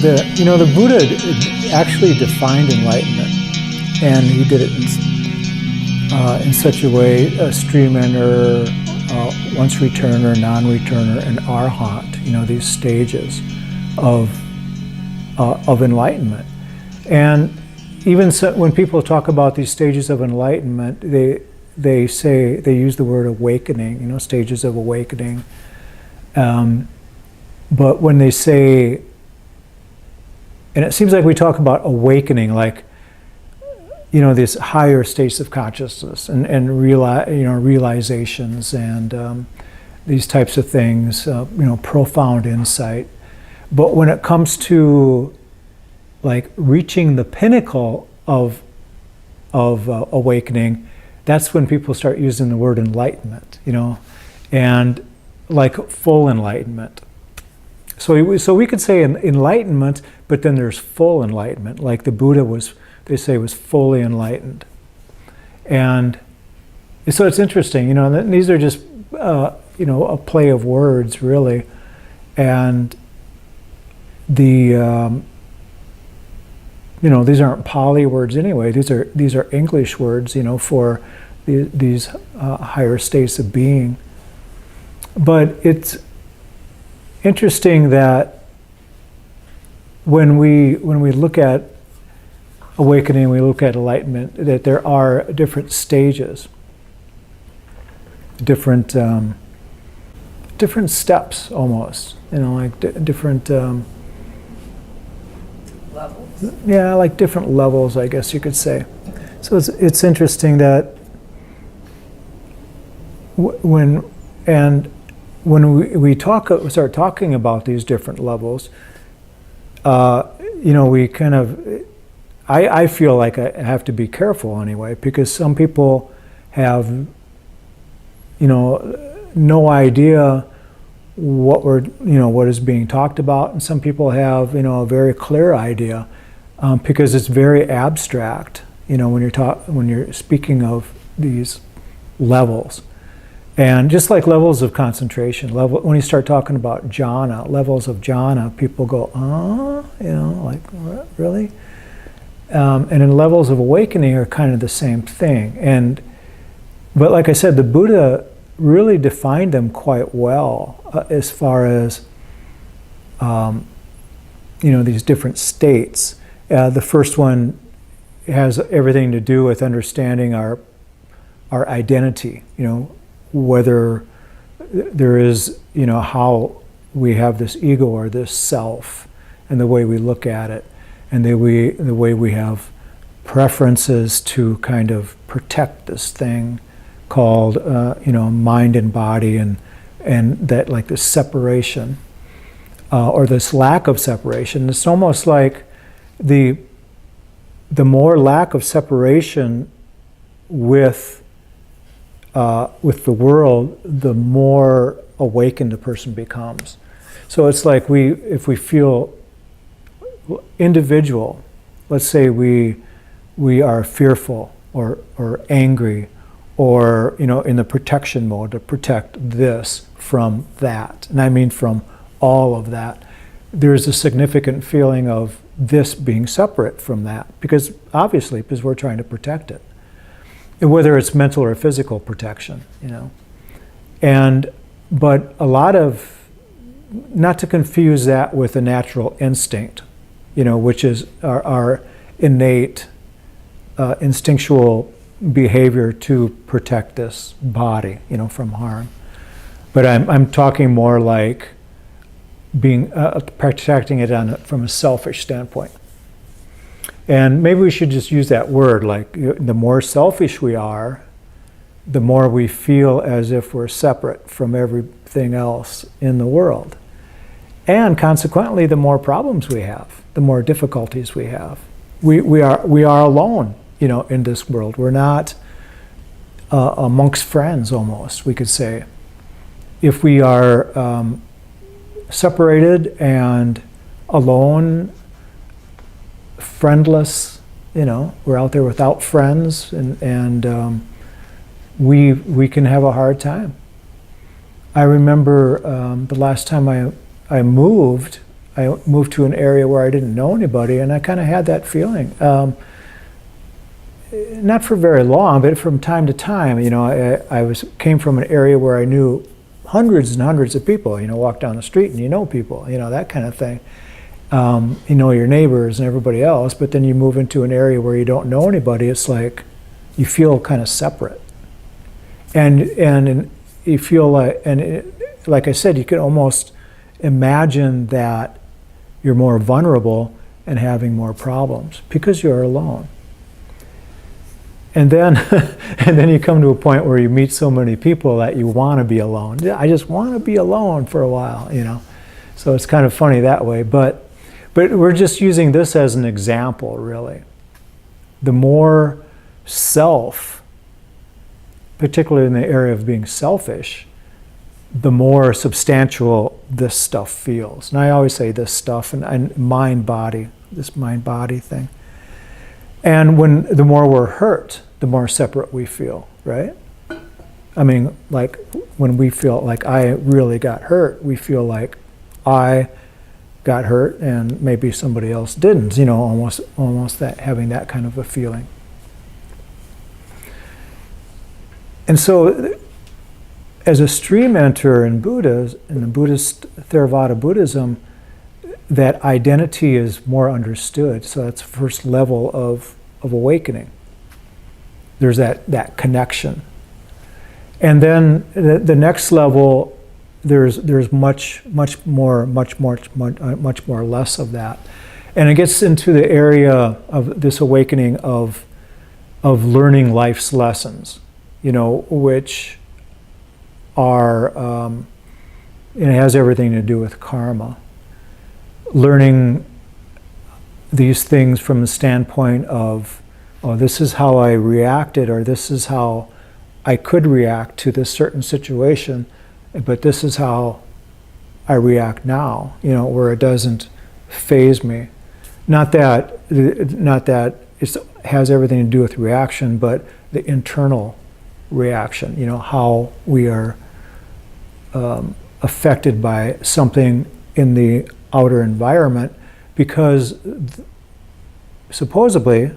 The Buddha actually defined enlightenment, and he did it in such a way: a stream enter, once returner, non-returner, and arhat. These stages of enlightenment. And even so, when people talk about these stages of enlightenment, they use the word awakening. Stages of awakening. But when they say, and it seems like we talk about awakening, like these higher states of consciousness and realizations and these types of things, profound insight. But when it comes to like reaching the pinnacle of awakening, that's when people start using the word enlightenment, and like full enlightenment. So we could say enlightenment, but then there's full enlightenment, like the Buddha they say was fully enlightened. And so it's interesting, and these are just, a play of words, really. And these aren't Pali words anyway. These are English words, for these higher states of being. But it's interesting that when we look at awakening, we look at enlightenment, that there are different stages, different steps almost, like different levels. Yeah, like different levels, I guess you could say. So it's interesting that when we start talking about these different levels, we kind of, I feel like I have to be careful anyway, because some people have, no idea what is being talked about, and some people have, a very clear idea, because it's very abstract, when you're speaking of these levels. And just like levels of concentration, when you start talking about jhana, levels of jhana, people go, like, really? And then levels of awakening are kind of the same thing. But like I said, the Buddha really defined them quite well, as far as, these different states. The first one has everything to do with understanding our identity, whether there is, how we have this ego or this self, and the way we look at it, and the way we have preferences to kind of protect this thing called, mind and body, and that, like, this separation, or this lack of separation. It's almost like the more lack of separation with the world, the more awakened a person becomes. So it's like if we feel individual, let's say we are fearful or angry, or in the protection mode, to protect this from that, and I mean from all of that, there's a significant feeling of this being separate from that, because we're trying to protect it. Whether it's mental or physical protection, but a lot of, not to confuse that with a natural instinct, which is our innate, instinctual behavior to protect this body, from harm. But I'm talking more like being protecting it from a selfish standpoint. And maybe we should just use that word, like, the more selfish we are, the more we feel as if we're separate from everything else in the world. And consequently, the more problems we have, the more difficulties we have. We are alone, in this world. We're not amongst friends, almost, we could say. If we are separated and alone, friendless, we're out there without friends, and we can have a hard time. I remember the last time I moved, I moved to an area where I didn't know anybody, and I kind of had that feeling. Not for very long, but from time to time. I came from an area where I knew hundreds and hundreds of people. Walk down the street and you know people. That kind of thing. You know your neighbors and everybody else, but then you move into an area where you don't know anybody. It's like you feel kind of separate, and you feel like, like I said, you can almost imagine that you're more vulnerable and having more problems because you're alone. And then, and then you come to a point where you meet so many people that you want to be alone. I just want to be alone for a while, So it's kind of funny that way. But we're just using this as an example, really. The more self, particularly in the area of being selfish, the more substantial this stuff feels. And I always say this stuff, and mind-body, this mind-body thing. And the more we're hurt, the more separate we feel, right? I mean, like when we feel like I really got hurt, we feel like I got hurt and maybe somebody else didn't, almost that, having that kind of a feeling. And so as a stream enter in the Buddhist Theravada Buddhism, that identity is more understood. So that's the first level of awakening. There's that connection. And then the next level, there's much more less of that. And it gets into the area of this awakening of learning life's lessons, which are, it has everything to do with karma. Learning these things from the standpoint of, oh, this is how I reacted, or this is how I could react to this certain situation, but this is how I react now, where it doesn't faze me. Not that it has everything to do with reaction, but the internal reaction, how we are affected by something in the outer environment, because supposedly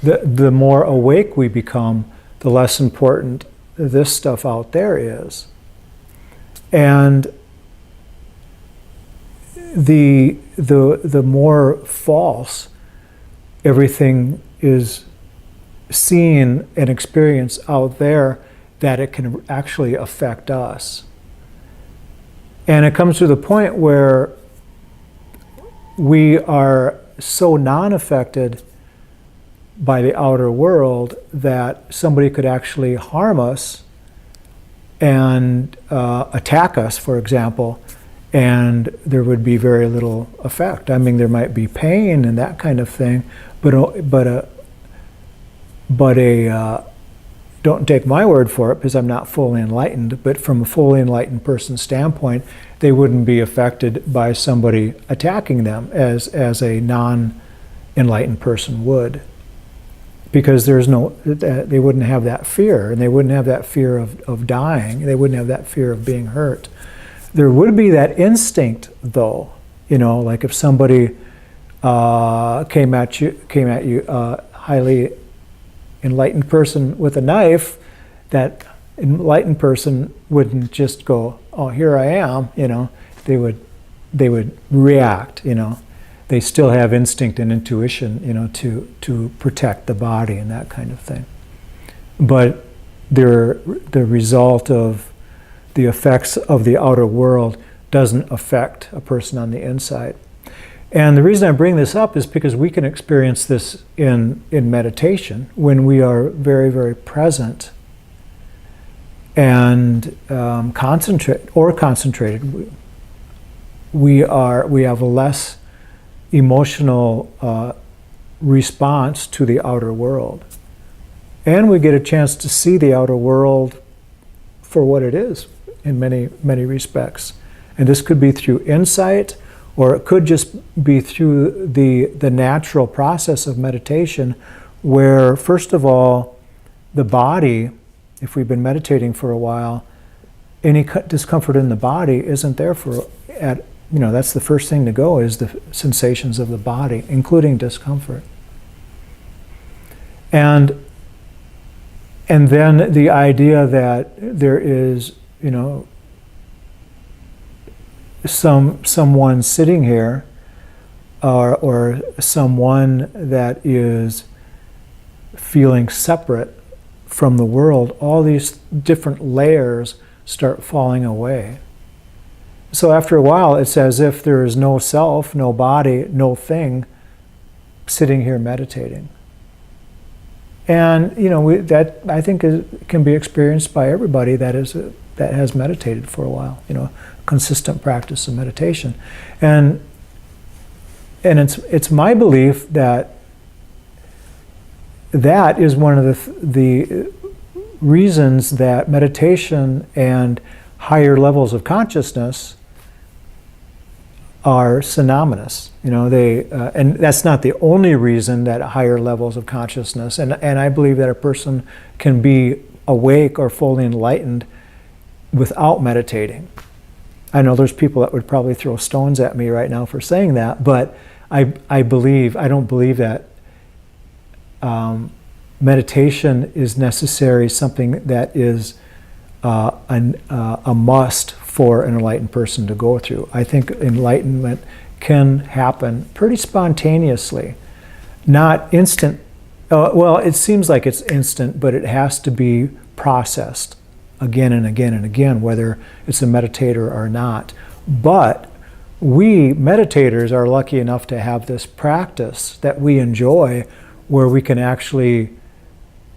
the more awake we become, the less important this stuff out there is. And the more false everything is seen and experienced out there, that it can actually affect us. And it comes to the point where we are so non-affected by the outer world that somebody could actually harm us and attack us, for example, and there would be very little effect. I mean, there might be pain and that kind of thing, but don't take my word for it because I'm not fully enlightened, but from a fully enlightened person's standpoint, they wouldn't be affected by somebody attacking them as a non-enlightened person would. Because they wouldn't have that fear, and they wouldn't have that fear of dying, they wouldn't have that fear of being hurt. There would be that instinct, though, like if somebody came at you, highly enlightened person with a knife, that enlightened person wouldn't just go, oh, here I am, they would react, They still have instinct and intuition, to protect the body and that kind of thing. But the result of the effects of the outer world doesn't affect a person on the inside. And the reason I bring this up is because we can experience this in meditation when we are very, very present and concentrated. We have a less emotional response to the outer world. And we get a chance to see the outer world for what it is in many, many respects. And this could be through insight, or it could just be through the natural process of meditation, where, first of all, the body, if we've been meditating for a while, any discomfort in the body isn't there that's the first thing to go, is the sensations of the body, including discomfort. And then the idea that there is, someone sitting here, or someone that is feeling separate from the world, all these different layers start falling away. So after a while, it's as if there is no self, no body, no thing sitting here meditating. And that I think can be experienced by everybody that has meditated for a while. Consistent practice of meditation, and it's my belief that is one of the reasons that meditation and higher levels of consciousness are synonymous. And that's not the only reason that higher levels of consciousness, and I believe that a person can be awake or fully enlightened without meditating. I know there's people that would probably throw stones at me right now for saying that, but I don't believe that meditation is necessary, something that is a must for an enlightened person to go through. I think enlightenment can happen pretty spontaneously, not instant. Well, it seems like it's instant, but it has to be processed again and again and again, whether it's a meditator or not. But we meditators are lucky enough to have this practice that we enjoy, where we can actually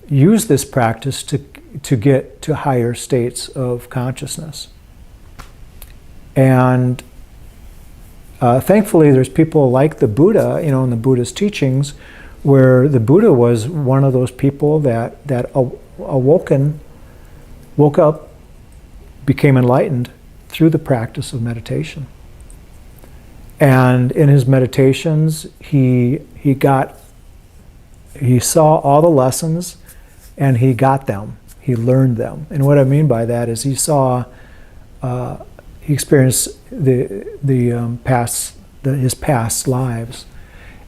use this practice to get to higher states of consciousness. And thankfully, there's people like the Buddha, in the Buddha's teachings, where the Buddha was one of those people that woke up, became enlightened through the practice of meditation. And in his meditations, he saw all the lessons, and he got them. He learned them. And what I mean by that is he experienced his past lives,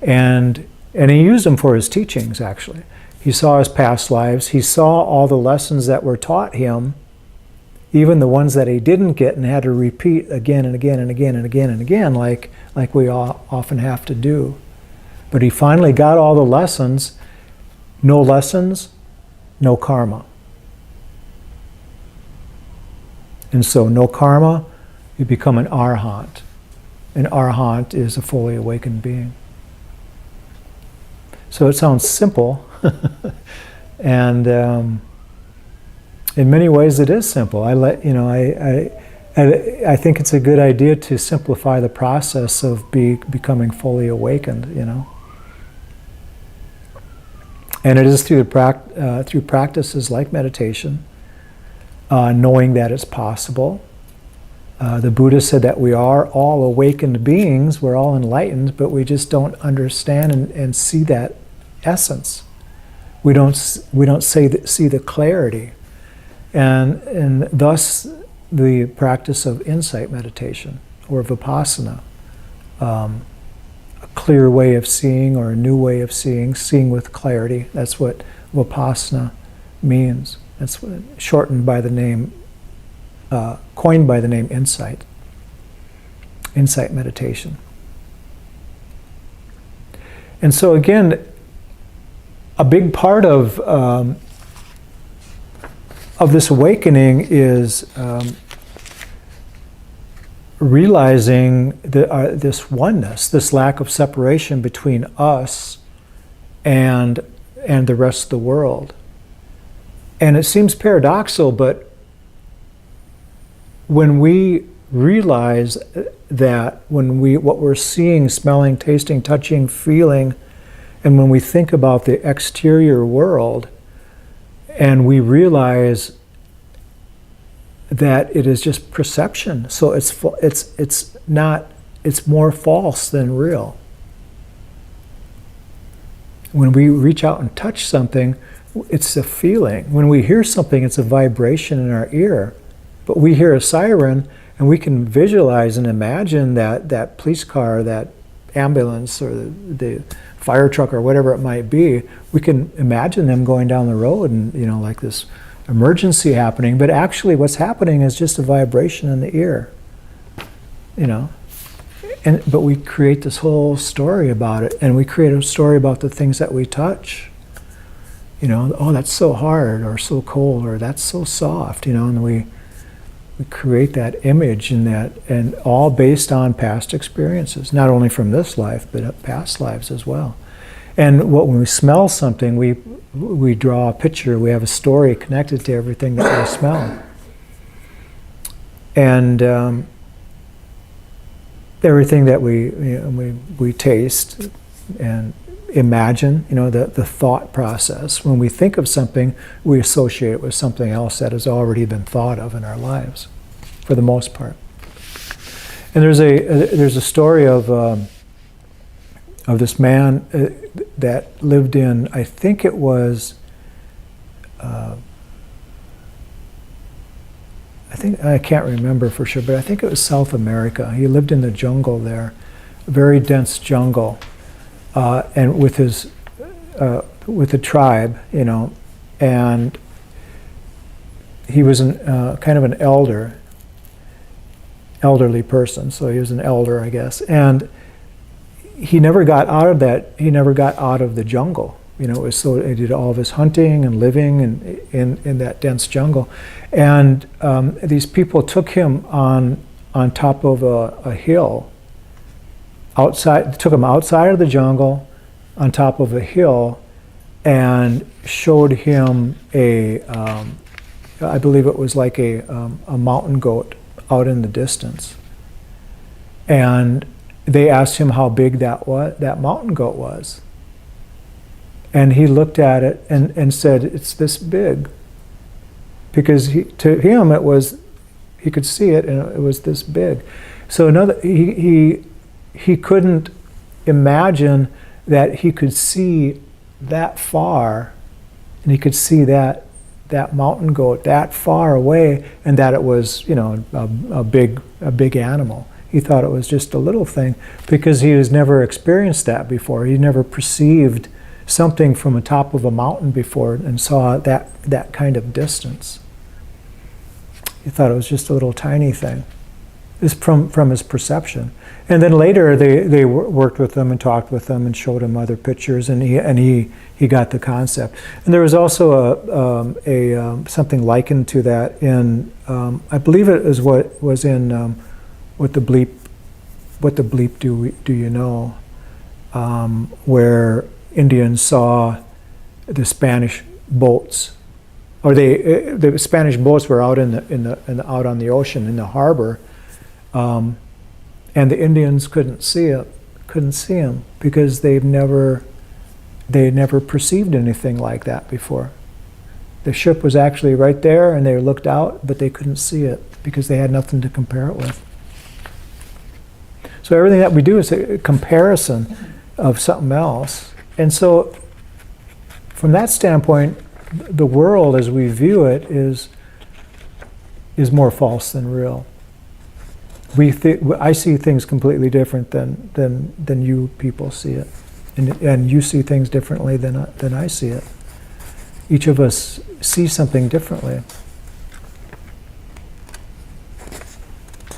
and he used them for his teachings. Actually, he saw his past lives. He saw all the lessons that were taught him, even the ones that he didn't get and had to repeat again and again and again and again and again, like we all often have to do. But he finally got all the lessons. No lessons, no karma. And so no karma, you become an arhat. An arhat is a fully awakened being. So it sounds simple, and in many ways it is simple. I think it's a good idea to simplify the process of becoming fully awakened. And it is through practices like meditation, knowing that it's possible. The Buddha said that we are all awakened beings, we're all enlightened, but we just don't understand and see that essence. We don't see the clarity. And thus the practice of insight meditation, or vipassana, a clear way of seeing, or a new way of seeing with clarity. That's what vipassana means. That's shortened by the name, coined by the name insight meditation. And so again, a big part of this awakening is realizing this oneness, this lack of separation between us and the rest of the world. And it seems paradoxical, but when we realize that what we're seeing, smelling, tasting, touching, feeling, and when we think about the exterior world, and we realize that it is just perception, so it's more false than real. When we reach out and touch something, it's a feeling. When we hear something, it's a vibration in our ear. But we hear a siren, And we can visualize and imagine that police car, that ambulance, or the fire truck, or whatever it might be. We can imagine them going down the road and, like this emergency happening. But actually what's happening is just a vibration in the ear, But we create this whole story about it, and we create a story about the things that we touch. Oh, that's so hard, or so cold, or that's so soft, and we create that image and all based on past experiences, not only from this life, but past lives as well. And when we smell something, we draw a picture, we have a story connected to everything that we smell. And everything that we taste and imagine, the thought process. When we think of something, we associate it with something else that has already been thought of in our lives, for the most part. And there's a story of this man that lived in, I think it was, I can't remember for sure, but I think it was South America. He lived in the jungle there, a very dense jungle. And with the tribe, and he was kind of an elderly person, so he was an elder, I guess. And he never got out of that. He never got out of the jungle. It was so he did all of his hunting and living in that dense jungle. And these people took him on top of a hill. Took him outside of the jungle, on top of a hill, and showed him I believe it was like a mountain goat out in the distance. And they asked him how big that mountain goat was. And he looked at it and said, "It's this big." Because to him he could see it, and it was this big. So he couldn't imagine that he could see that far, and he could see that mountain goat that far away, and that it was, a big animal. He thought it was just a little thing, because he has never experienced that before. He never perceived something from the top of a mountain before and saw that kind of distance. He thought it was just a little tiny thing. Is from his perception. And then later they worked with him and talked with him and showed him other pictures, and he got the concept. And there was also a something likened to that in I believe it is what was in what the bleep do you know, where Indians saw the Spanish boats, or the Spanish boats were out out on the ocean in the harbor. And the Indians couldn't see him because they had never perceived anything like that before. The ship was actually right there, and they looked out, but they couldn't see it because they had nothing to compare it with. So everything that we do is a comparison of something else. And so from that standpoint, the world as we view it is more false than real. I see things completely different than you people see it, and you see things differently than I see it. Each of us sees something differently.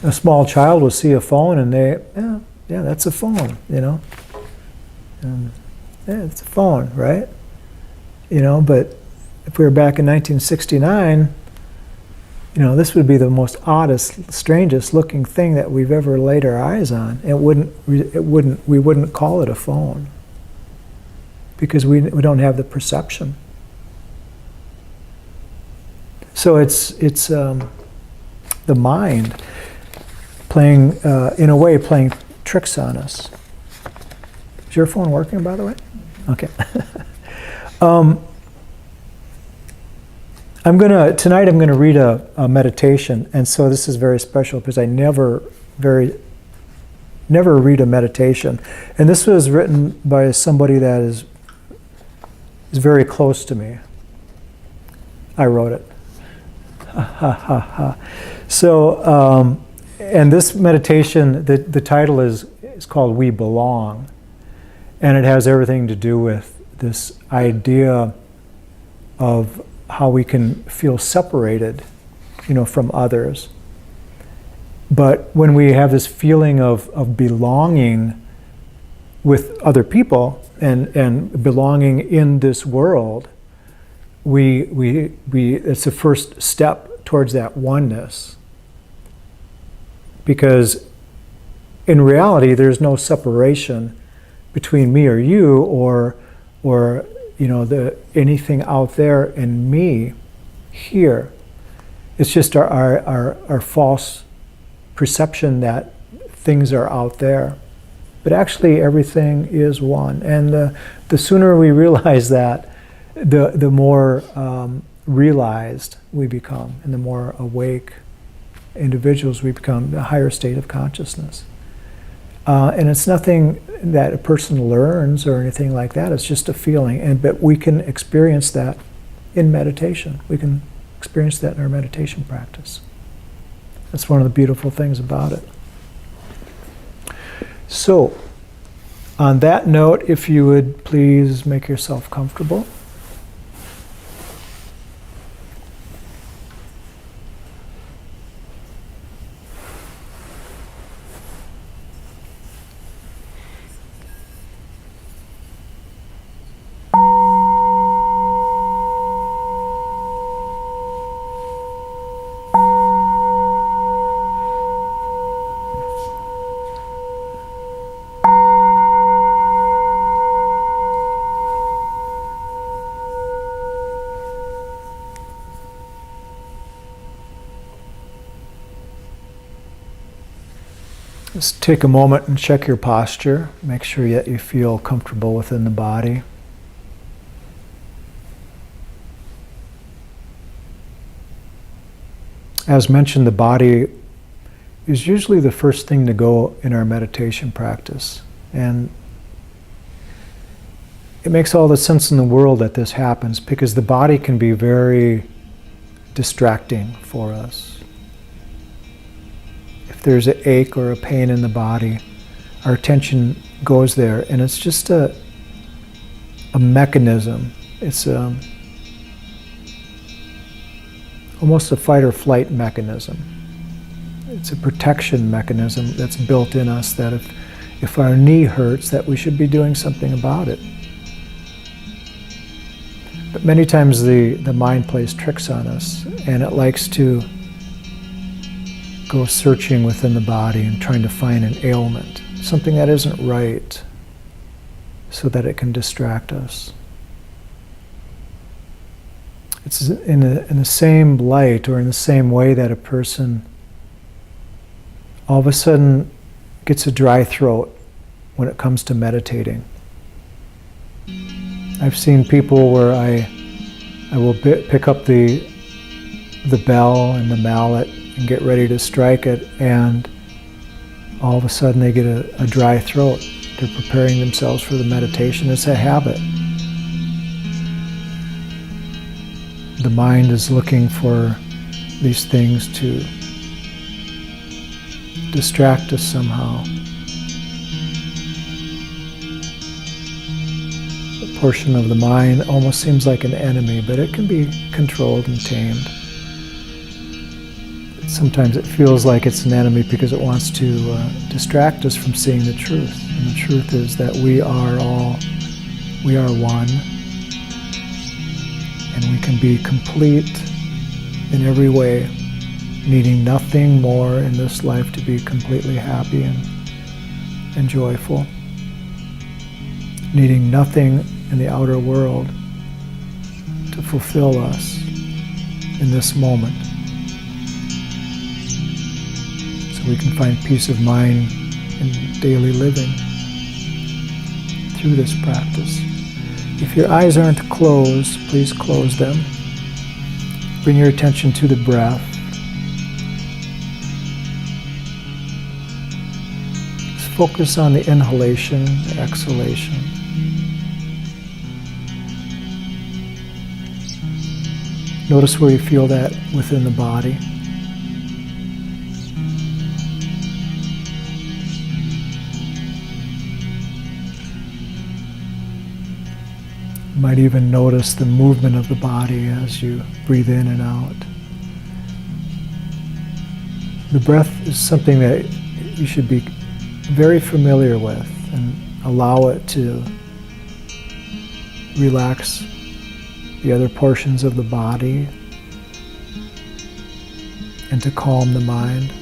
A small child will see a phone, and yeah, that's a phone, And, yeah, it's a phone, right? But if we were back in 1969. This would be the most oddest, strangest looking thing that we've ever laid our eyes on. We wouldn't call it a phone because we don't have the perception. So it's the mind playing, in a way, playing tricks on us. Is your phone working, by the way? Okay. Tonight I'm gonna read a meditation, and so this is very special because I never read a meditation, and this was written by somebody that is very close to me. I wrote it. Ha ha ha ha. So And this meditation, the title is called We Belong. And it has everything to do with this idea of how we can feel separated, from others. But when we have this feeling of belonging with other people and belonging in this world, we it's the first step towards that oneness. Because in reality, there's no separation between me or you or anything out there and me here. It's just our false perception that things are out there. But actually everything is one. And the sooner we realize that, the more realized we become, and the more awake individuals we become, a higher state of consciousness. And it's nothing that a person learns or anything like that. It's just a feeling. But we can experience that in meditation. We can experience that in our meditation practice. That's one of the beautiful things about it. So, on that note, if you would please make yourself comfortable. Just take a moment and check your posture. Make sure that you feel comfortable within the body. As mentioned, the body is usually the first thing to go in our meditation practice. And it makes all the sense in the world that this happens, because the body can be very distracting for us. If there's an ache or a pain in the body, our attention goes there, and it's just a mechanism. It's almost a fight or flight mechanism. It's a protection mechanism that's built in us, that if our knee hurts, that we should be doing something about it. But many times the mind plays tricks on us, and it likes to go searching within the body and trying to find an ailment, something that isn't right, so that it can distract us. It's in the same light, or in the same way, that a person all of a sudden gets a dry throat when it comes to meditating. I've seen people where I will pick up the bell and the mallet and get ready to strike it, and all of a sudden they get a dry throat. They're preparing themselves for the meditation. It's a habit. The mind is looking for these things to distract us somehow. A portion of the mind almost seems like an enemy, but it can be controlled and tamed. Sometimes it feels like it's an enemy because it wants to distract us from seeing the truth. And the truth is that we are one, and we can be complete in every way, needing nothing more in this life to be completely happy and joyful, needing nothing in the outer world to fulfill us in this moment. So we can find peace of mind in daily living through this practice. If your eyes aren't closed, please close them. Bring your attention to the breath. Just focus on the inhalation, the exhalation. Notice where you feel that within the body. You might even notice the movement of the body as you breathe in and out. The breath is something that you should be very familiar with and allow it to relax the other portions of the body and to calm the mind.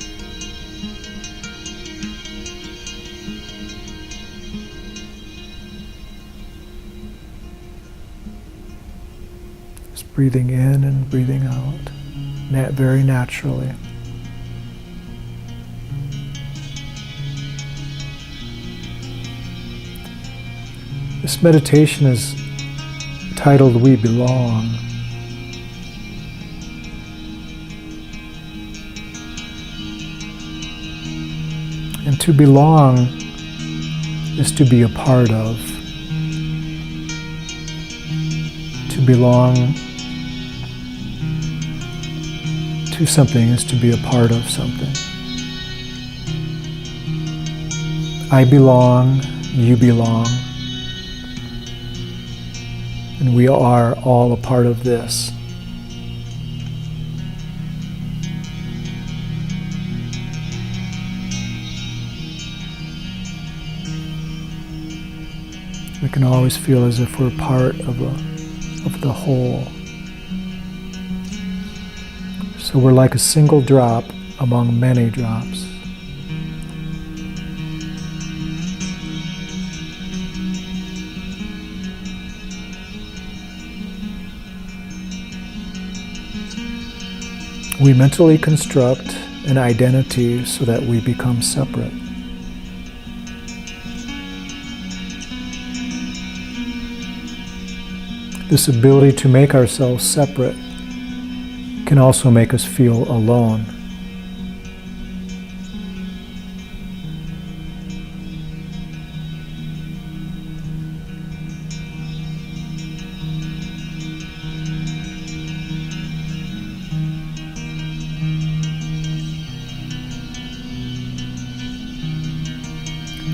Just breathing in and breathing out, very naturally. This meditation is titled We Belong. And to belong is to be a part of. To belong to something is to be a part of something. I belong, you belong. And we are all a part of this. We can always feel as if we're part of the whole. So we're like a single drop among many drops. We mentally construct an identity so that we become separate. This ability to make ourselves separate can also make us feel alone.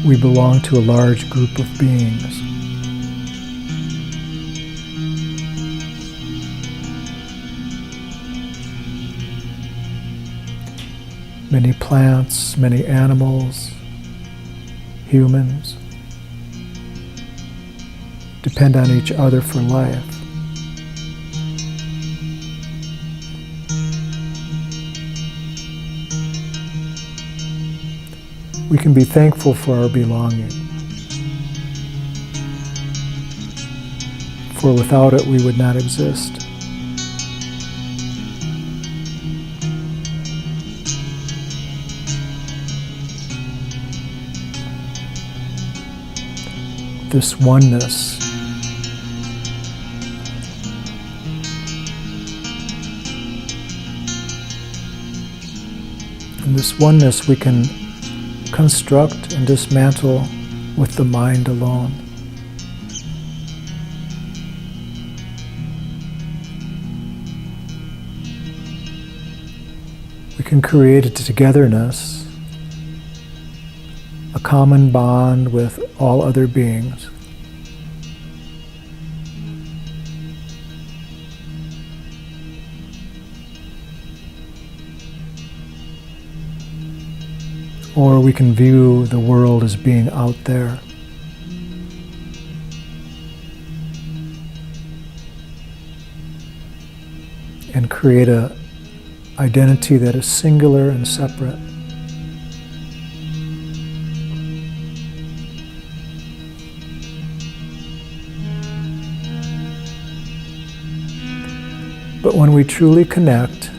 We belong to a large group of beings. Many plants, many animals, humans depend on each other for life. We can be thankful for our belonging, for without it we would not exist. This oneness and this oneness we can construct and dismantle with the mind alone. We can create a togetherness, a common bond with all other beings. Or we can view the world as being out there. And create an identity that is singular and separate. But when we truly connect,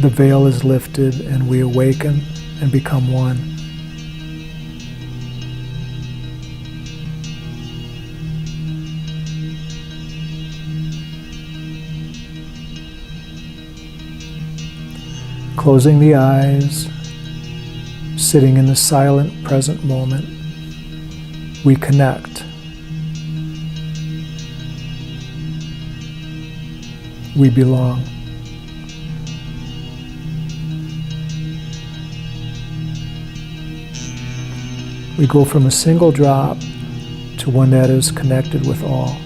the veil is lifted and we awaken and become one. Closing the eyes, sitting in the silent present moment, we connect. We belong. We go from a single drop to one that is connected with all.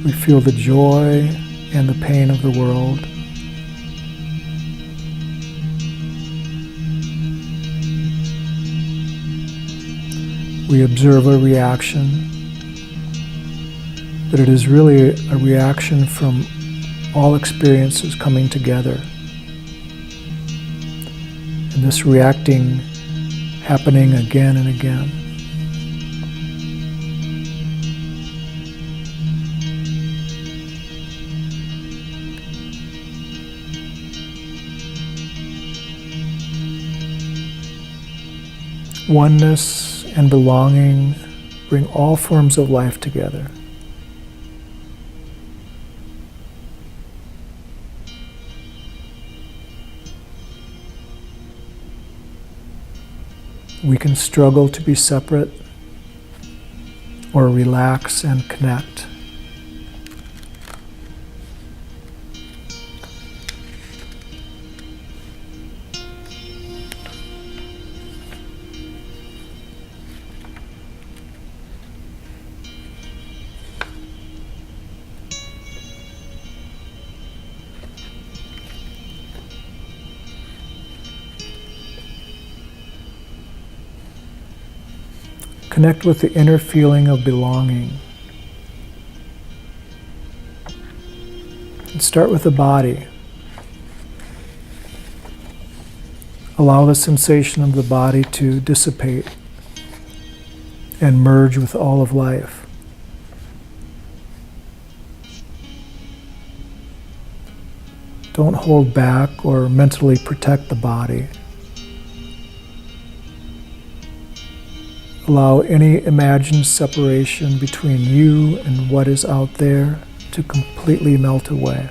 We feel the joy and the pain of the world. We observe a reaction, but it is really a reaction from all experiences coming together. And this reacting happening again and again. Oneness and belonging bring all forms of life together. We can struggle to be separate or relax and connect. Connect with the inner feeling of belonging. And start with the body. Allow the sensation of the body to dissipate and merge with all of life. Don't hold back or mentally protect the body. Allow any imagined separation between you and what is out there to completely melt away.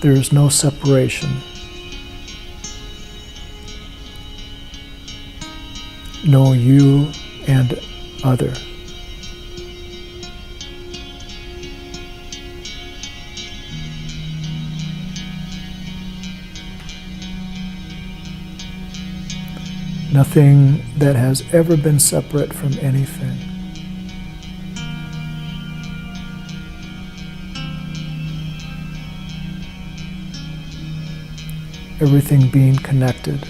There is no separation. No you and other. Nothing that has ever been separate from anything. Everything being connected.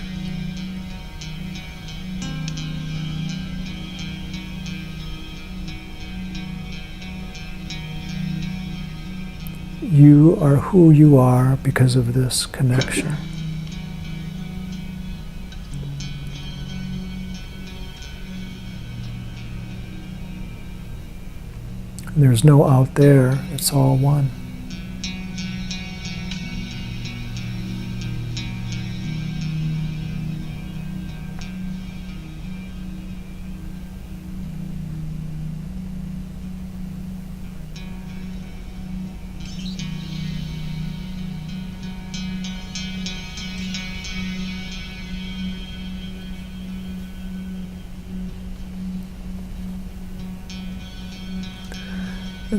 You are who you are because of this connection. There's no out there, it's all one.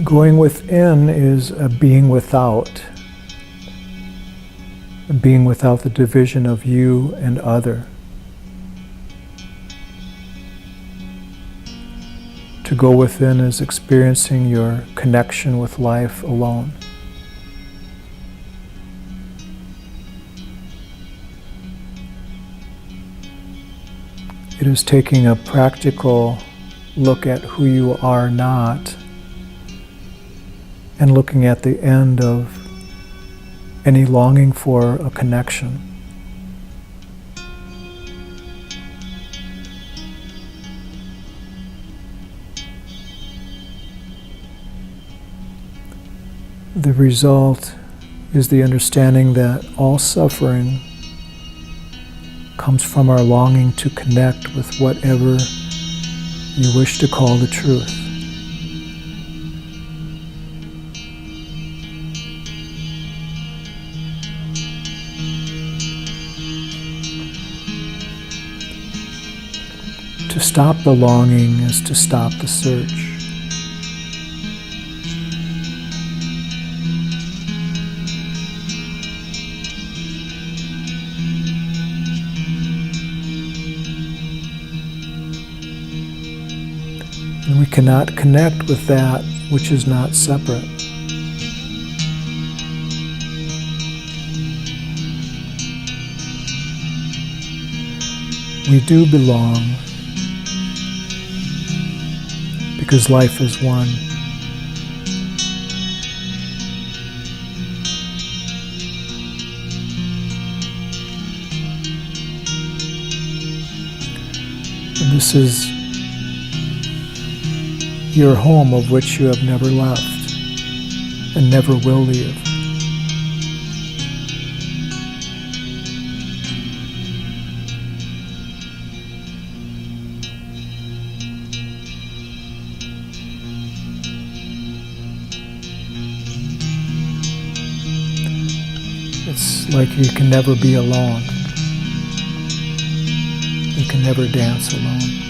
Going within is a being without. A being without the division of you and other. To go within is experiencing your connection with life alone. It is taking a practical look at who you are not, and looking at the end of any longing for a connection. The result is the understanding that all suffering comes from our longing to connect with whatever you wish to call the truth. To stop the longing is to stop the search. cannot connect with that which is not separate. We do belong because life is one. And this is your home of which you have never left and never will leave. It's like you can never be alone. You can never dance alone.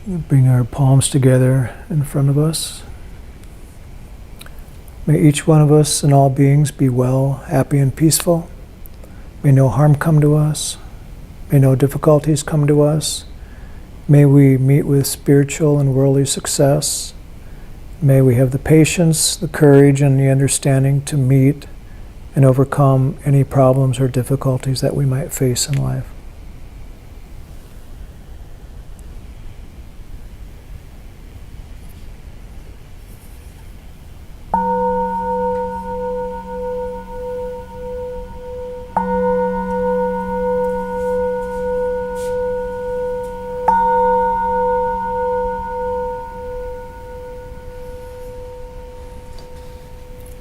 Bring our palms together in front of us. May each one of us and all beings be well, happy, and peaceful. May no harm come to us. May no difficulties come to us. May we meet with spiritual and worldly success. May we have the patience, the courage, and the understanding to meet and overcome any problems or difficulties that we might face in life.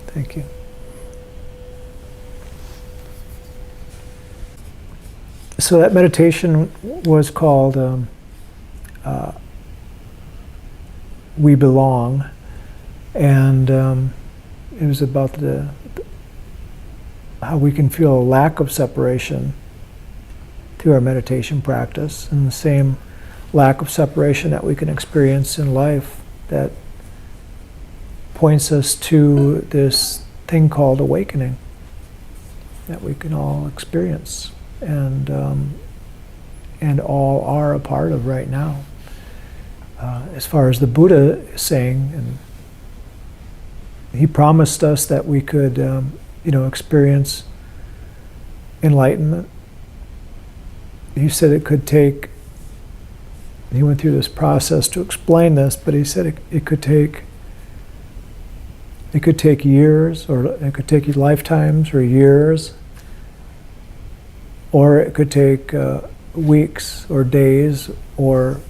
Thank you. So that meditation was called We Belong, and it was about how we can feel a lack of separation through our meditation practice, and the same lack of separation that we can experience in life that points us to this thing called awakening that we can all experience and all are a part of right now. As far as the Buddha is saying, and he promised us that we could, experience enlightenment. He said it could take. He went through this process to explain this, but he said it could take. It could take years, or it could take you lifetimes or years, or it could take weeks or days or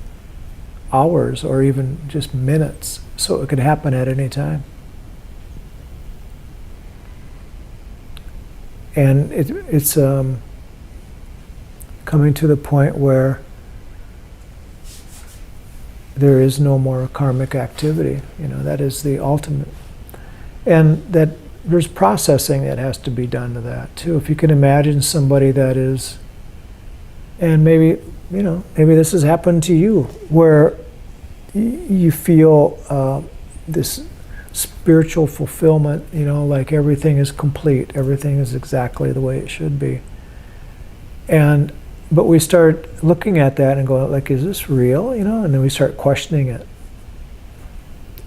hours or even just minutes. So it could happen at any time. And it's coming to the point where there is no more karmic activity. That is the ultimate. And that there's processing that has to be done to that too. If you can imagine somebody that is, and maybe this has happened to you, where you feel this spiritual fulfillment, like everything is complete, everything is exactly the way it should be. But we start looking at that and going, like, is this real? And then we start questioning it.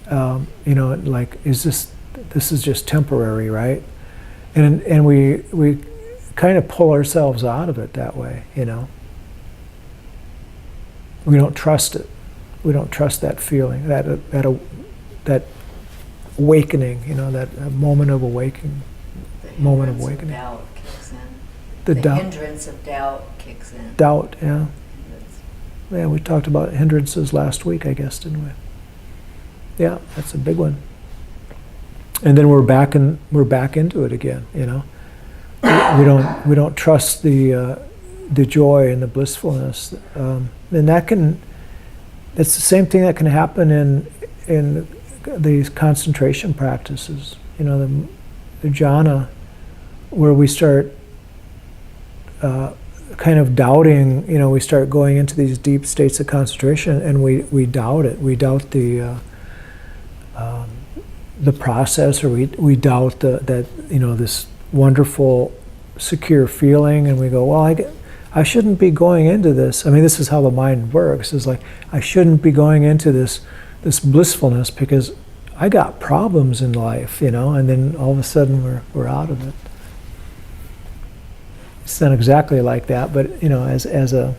Like, is this is just temporary, right? And we kind of pull ourselves out of it that way, We don't trust it. We don't trust that feeling, that awakening, that moment of awakening. Moment of awakening. Doubt kicks in. The doubt. Hindrance of doubt kicks in. Doubt, yeah. Yeah, we talked about hindrances last week, I guess, didn't we? Yeah, that's a big one. And then we're back into it again, We don't trust the joy and the blissfulness, and it's the same thing that can happen in these concentration practices. The jhana, where we start kind of doubting. We start going into these deep states of concentration, and we doubt it. We doubt the process, or we doubt that this wonderful, secure feeling, and we go, well, I shouldn't be going into this. I mean, this is how the mind works. It's like, I shouldn't be going into this blissfulness because I got problems in life, and then all of a sudden we're out of it. It's not exactly like that, but as an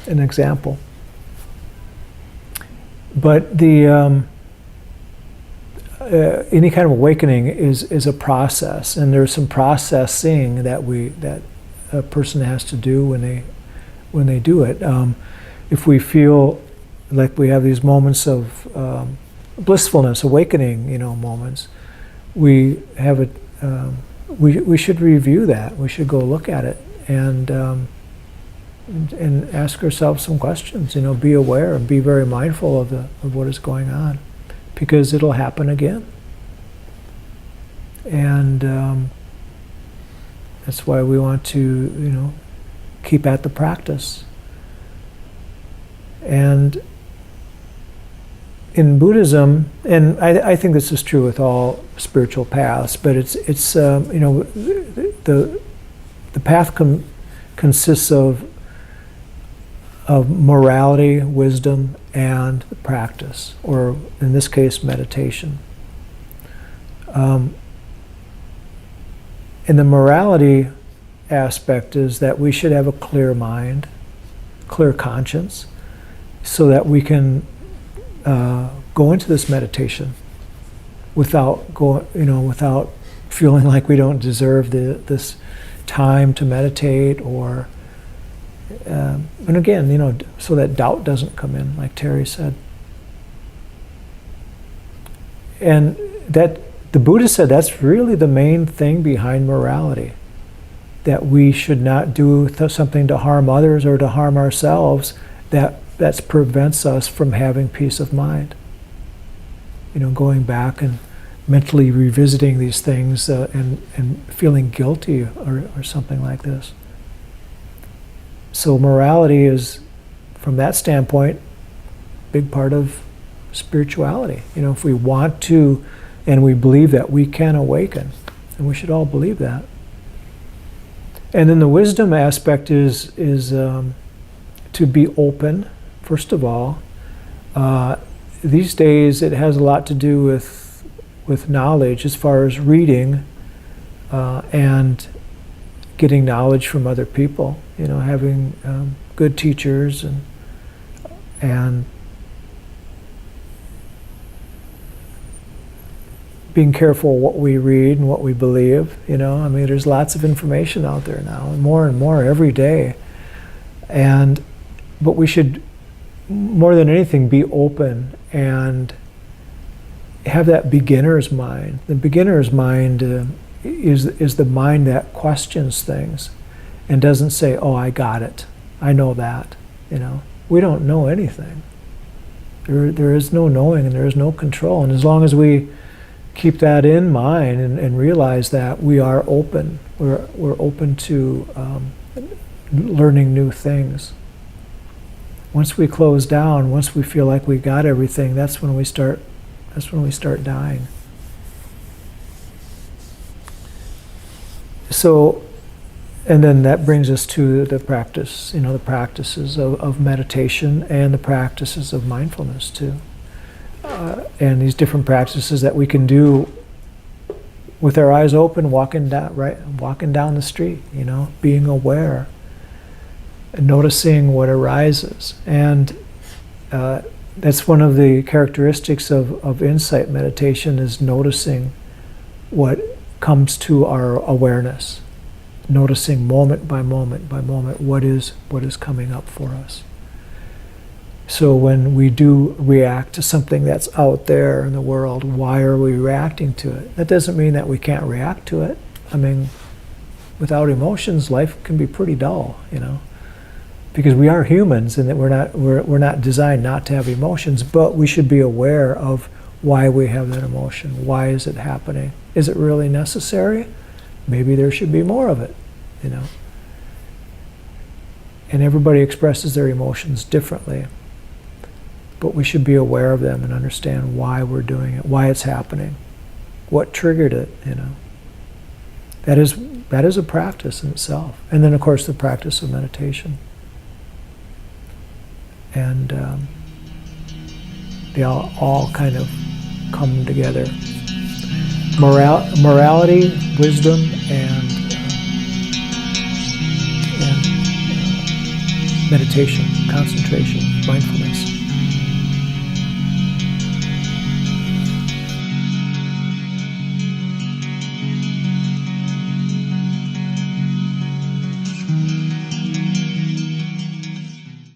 example. But the any kind of awakening is a process, and there's some processing that a person has to do when they do it. If we feel like we have these moments of blissfulness, awakening, moments, we have it. We should review that. We should go look at it and ask ourselves some questions. Be aware and be very mindful of what is going on, because it'll happen again. And that's why we want to, keep at the practice. And in Buddhism, and I think this is true with all spiritual paths, but it's the path consists of morality, wisdom, and practice, or in this case, meditation. And the morality aspect is that we should have a clear mind, clear conscience, so that we can go into this meditation without feeling like we don't deserve this time to meditate, or and again, so that doubt doesn't come in, like Terry said. And that the Buddha said that's really the main thing behind morality, that we should not do something to harm others or to harm ourselves that prevents us from having peace of mind. Going back and mentally revisiting these things and feeling guilty or something like this. So morality is, from that standpoint, a big part of spirituality. If we want to, and we believe that we can awaken, and we should all believe that. And then the wisdom aspect is to be open, first of all. These days it has a lot to do with knowledge, as far as reading and getting knowledge from other people, having good teachers and being careful what we read and what we believe. There's lots of information out there now, and more every day. But we should, more than anything, be open and have that beginner's mind. The beginner's mind is the mind that questions things and doesn't say, "Oh, I got it. I know that." We don't know anything. There is no knowing, and there is no control. And as long as we keep that in mind and realize that we are open, we're open to learning new things. Once we close down, once we feel like we got everything, that's when we start dying. So, and then that brings us to the practice, the practices of meditation and the practices of mindfulness too. And these different practices that we can do with our eyes open, walking down the street, being aware, and noticing what arises. And that's one of the characteristics of insight meditation, is noticing what comes to our awareness, noticing moment by moment by moment what is coming up for us. So when we do react to something that's out there in the world, why are we reacting to it? That doesn't mean that we can't react to it. Without emotions, life can be pretty dull, because we are humans, and that we're not designed not to have emotions, but we should be aware of why we have that emotion. Why is it happening? Is it really necessary? Maybe there should be more of it, And everybody expresses their emotions differently. But we should be aware of them and understand why we're doing it, why it's happening, what triggered it, That is a practice in itself. And then, of course, the practice of meditation. And they all kind of come together. Morality, wisdom, and meditation, concentration, mindfulness.